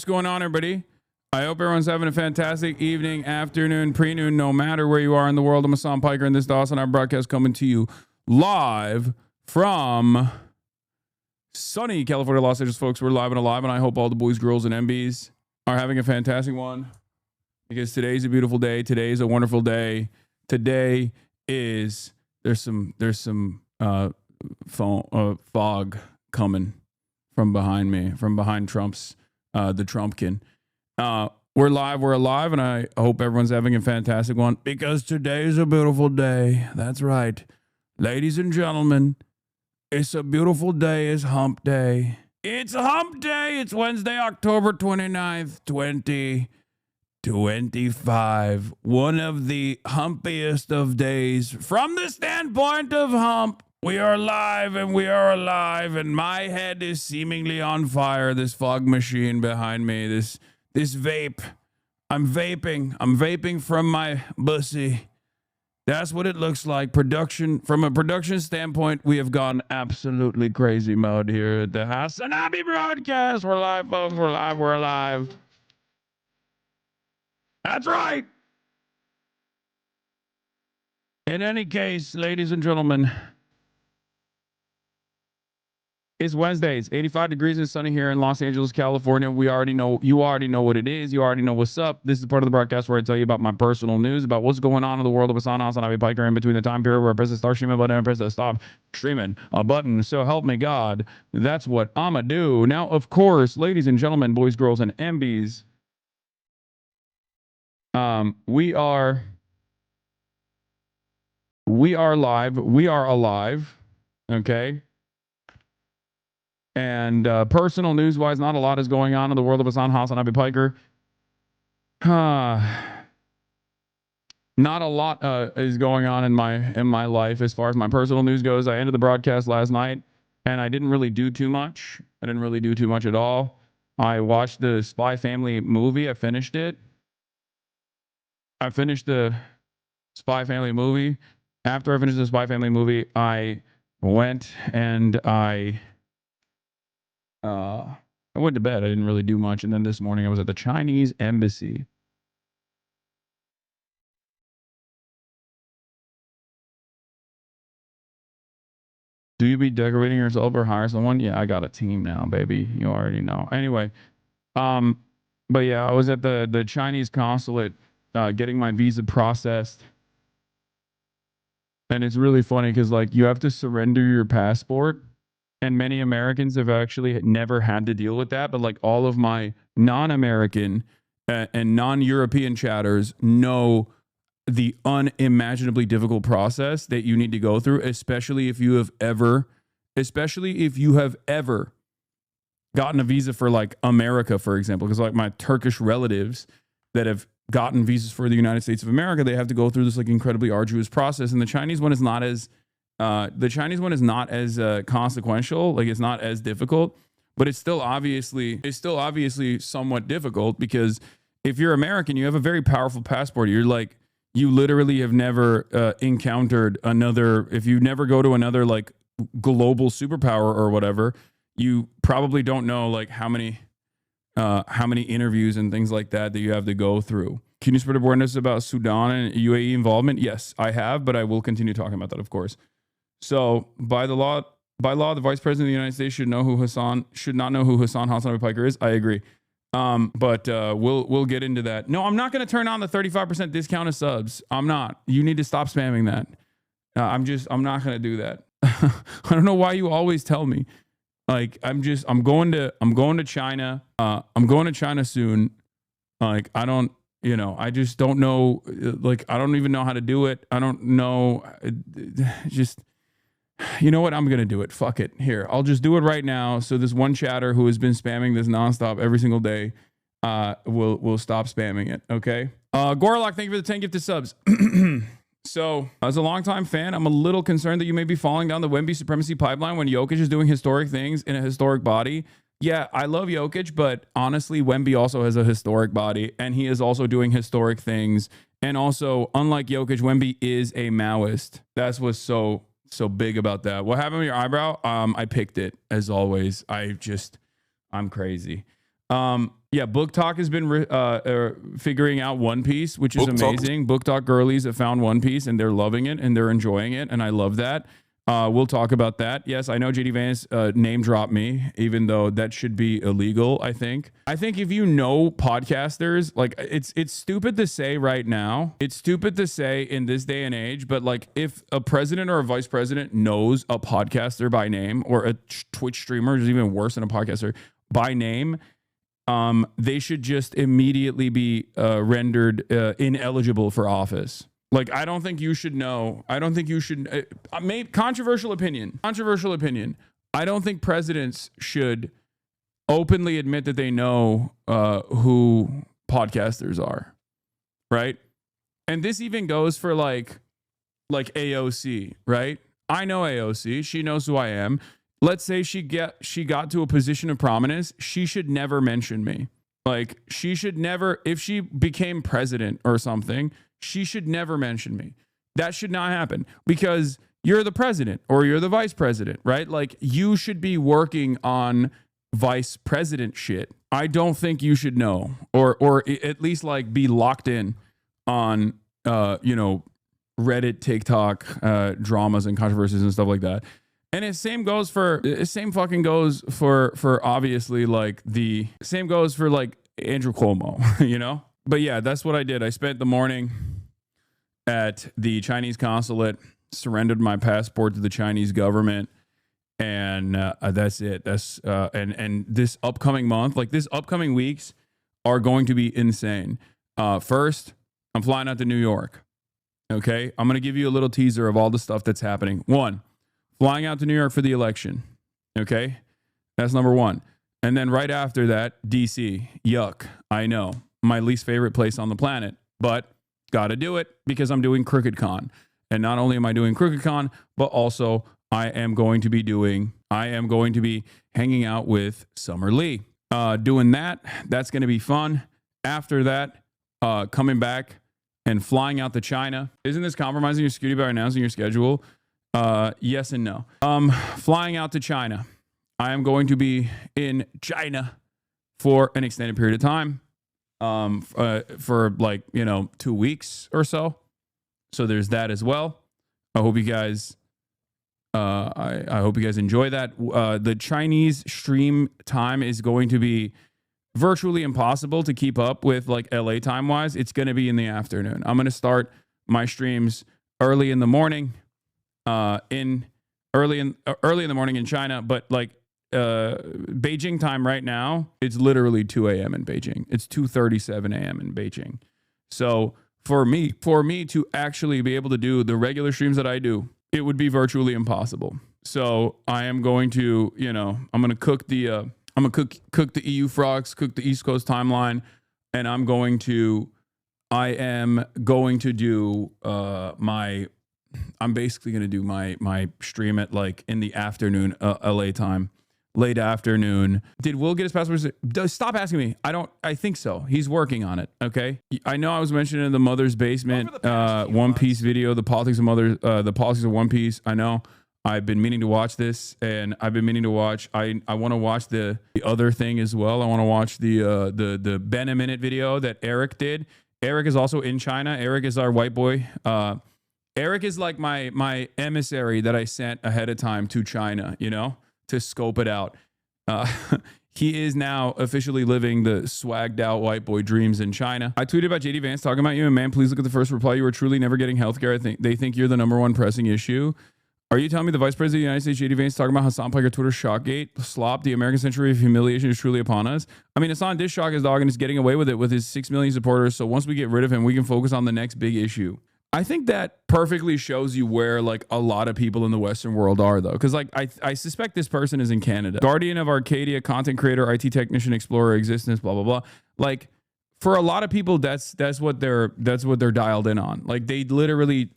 What's going on, everybody? I hope everyone's having a fantastic evening, afternoon, pre-noon, no matter where you are in the world. I'm Hassan Piker, and this is the Hasanabi broadcast coming to you live from sunny California, Los Angeles, folks. We're live and alive, and I hope all the boys, girls, and MBs are having a fantastic one because today's a beautiful day. Today is a wonderful day. Today is there's some fog coming from behind me, from behind Trump's the Trumpkin. We're live, we're alive, and I hope everyone's having a fantastic one because today's a beautiful day. That's right. Ladies and gentlemen, it's a beautiful day. It's hump day. It's hump day. It's Wednesday, October 29th, 2025. One of the humpiest of days from the standpoint of hump. We are live and we are alive, and my head is seemingly on fire. This fog machine behind me, this vape. I'm vaping from my bussy. That's what it looks like. From a production standpoint, we have gone absolutely crazy mode here at the Hasanabi broadcast. We're live, folks. We're live. We're alive. That's right. In any case, ladies and gentlemen, it's Wednesdays, 85 degrees and sunny here in Los Angeles, California. You already know what it is. You already know what's up. This is part of the broadcast where I tell you about my personal news, about what's going on in the world of Hasanabi Piker in between the time period where I press the start streaming button and press the stop streaming a button. So help me God. That's what I'ma do. Now, of course, ladies and gentlemen, boys, girls, and MBs, we are live. We are alive. Okay. And personal news-wise, not a lot is going on in the world of Hasanabi Piker. Not a lot is going on in my life as far as my personal news goes. I ended the broadcast last night, and I didn't really do too much. I didn't really do too much at all. I watched the Spy Family movie. I finished it. I finished the Spy Family movie. After I finished the Spy Family movie, I went and I went to bed. I didn't really do much. And then this morning I was at the Chinese embassy. Do you be decorating yourself or hire someone? Yeah, I got a team now, baby. You already know. Anyway, but yeah, I was at the Chinese consulate getting my visa processed. And it's really funny because like you have to surrender your passport. And many Americans have actually never had to deal with that. But like all of my non-American and non-European chatters know the unimaginably difficult process that you need to go through, especially if you have ever gotten a visa for like America, for example, because like my Turkish relatives that have gotten visas for the United States of America, they have to go through this like incredibly arduous process. And the Chinese one is not as consequential, like it's not as difficult, but it's still obviously somewhat difficult because if you're American, you have a very powerful passport. You're like, you literally have never encountered another, if you never go to another like global superpower or whatever, you probably don't know like how many interviews and things like that you have to go through. Can you spread awareness about Sudan and UAE involvement? Yes, I have, but I will continue talking about that, of course. So by law, the vice president of the United States should not know who Hassan Hasanabi Piker is. I agree. But we'll get into that. No, I'm not going to turn on the 35% discounted subs. I'm not. You need to stop spamming that. I'm not going to do that. I don't know why you always tell me. Like I'm going to China. I'm going to China soon. Like I just don't know. Like I don't even know how to do it. I don't know. Just. You know what? I'm going to do it. Fuck it. Here, I'll just do it right now. So this one chatter who has been spamming this nonstop every single day will stop spamming it. Okay. Gorlock, thank you for the 10 gifted subs. So as a longtime fan, I'm a little concerned that you may be falling down the Wemby supremacy pipeline when Jokic is doing historic things in a historic body. Yeah, I love Jokic, but honestly, Wemby also has a historic body and he is also doing historic things. And also, unlike Jokic, Wemby is a Maoist. That's what's so big about that. What happened with your eyebrow? I picked it as always. I'm crazy. Yeah, Book Talk has been figuring out One Piece, which is amazing. Book Talk girlies have found One Piece and they're loving it and they're enjoying it, and I love that. We'll talk about that. Yes, I know JD Vance name dropped me, even though that should be illegal, I think. I think if you know podcasters, like it's stupid to say right now. It's stupid to say in this day and age, but like if a president or a vice president knows a podcaster by name, or a Twitch streamer is even worse than a podcaster by name, they should just immediately be rendered ineligible for office. Like, I don't think you should know. I don't think you should. Controversial opinion. Controversial opinion. I don't think presidents should openly admit that they know who podcasters are, right? And this even goes for like AOC, right? I know AOC. She knows who I am. Let's say she got to a position of prominence. She should never mention me. Like, she should never, if she became president or something, she should never mention me. That should not happen, because you're the president or you're the vice president, right? Like, you should be working on vice president shit. I don't think you should know, or at least like be locked in on, Reddit, TikTok, dramas and controversies and stuff like that. And it same fucking goes for obviously like the same goes for like Andrew Cuomo, you know? But yeah, that's what I did. I spent the morning at the Chinese consulate, surrendered my passport to the Chinese government, and that's it. That's and this upcoming month, like this upcoming weeks, are going to be insane. First, I'm flying out to New York. Okay, I'm gonna give you a little teaser of all the stuff that's happening. One, flying out to New York for the election. Okay, that's number one. And then right after that, DC. Yuck. I know, my least favorite place on the planet, but got to do it because I'm doing CrookedCon. And not only am I doing CrookedCon, but also I am going to be hanging out with Summer Lee. Doing that, that's going to be fun. After that, coming back and flying out to China. Isn't this compromising your security by announcing your schedule? Yes and no. Flying out to China. I am going to be in China for an extended period of time. For like, 2 weeks or so. So there's that as well. I hope you guys, I hope you guys enjoy that. The Chinese stream time is going to be virtually impossible to keep up with, like LA time wise. It's going to be in the afternoon. I'm going to start my streams early in the morning, early in the morning in China, but like, Beijing time right now, it's literally 2 a.m. in Beijing. It's 2:37 a.m. in Beijing. So for me to actually be able to do the regular streams that I do, it would be virtually impossible. So I am going to, I'm going to cook the EU frogs, cook the East Coast timeline, and I am going to do I'm basically going to do my stream at like in the afternoon, LA time. Late afternoon. Did Will get his passport? Stop asking me. I think so. He's working on it. Okay. I know I was mentioned in the Mother's Basement One Piece video, the politics of One Piece. I know I've been meaning to watch this, and I've been meaning to watch. I want to watch the other thing as well. I want to watch the Ben a Minute video that Eric did. Eric is also in China. Eric is our white boy. Eric is like my emissary that I sent ahead of time to China, to scope it out. He is now officially living the swagged out white boy dreams in China. I tweeted about JD Vance talking about you, and man, please look at the first reply. You are truly never getting healthcare. They think you're the number one pressing issue. Are you telling me the Vice President of the United States, JD Vance, talking about Hasan Piker Twitter shockgate slop? The American century of humiliation is truly upon us. I mean, Hasan did shock his dog and is getting away with it with his 6 million supporters. So once we get rid of him, we can focus on the next big issue. I think that perfectly shows you where like a lot of people in the Western world are, though. Because like I suspect this person is in Canada. Guardian of Arcadia, content creator, IT technician, explorer, existence, blah, blah, blah. Like for a lot of people, that's what they're dialed in on. Like they literally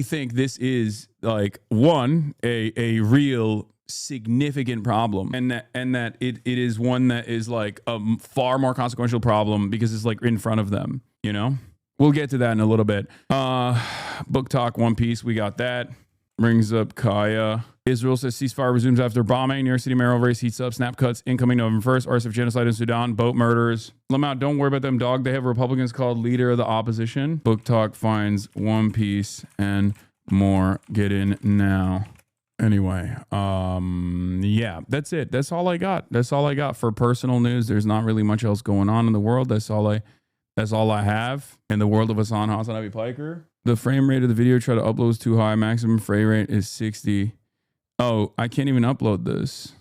think this is like a real significant problem, and that it is one that is like a far more consequential problem because it's like in front of them, We'll get to that in a little bit. Book Talk, One Piece, we got that. Brings up Kaya. Israel says ceasefire resumes after bombing. New York City mayoral race heats up. Snap cuts incoming November 1st. RSF genocide in Sudan. Boat murders. Lamont, don't worry about them, dog. They have Republicans called leader of the opposition. Book Talk finds One Piece and more. Get in now. Anyway, yeah, that's it. That's all I got. That's all I got for personal news. There's not really much else going on in the world. That's all I have in the world of Hasanabi Piker. The frame rate of the video try to upload is too high. Maximum frame rate is 60. Oh, I can't even upload this.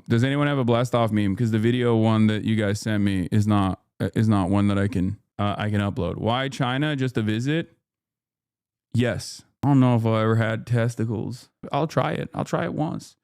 Does anyone have a blast off meme? Because the video one that you guys sent me is not one that I can upload. Why China? Just a visit? Yes. I don't know if I ever had testicles. I'll try it. I'll try it once.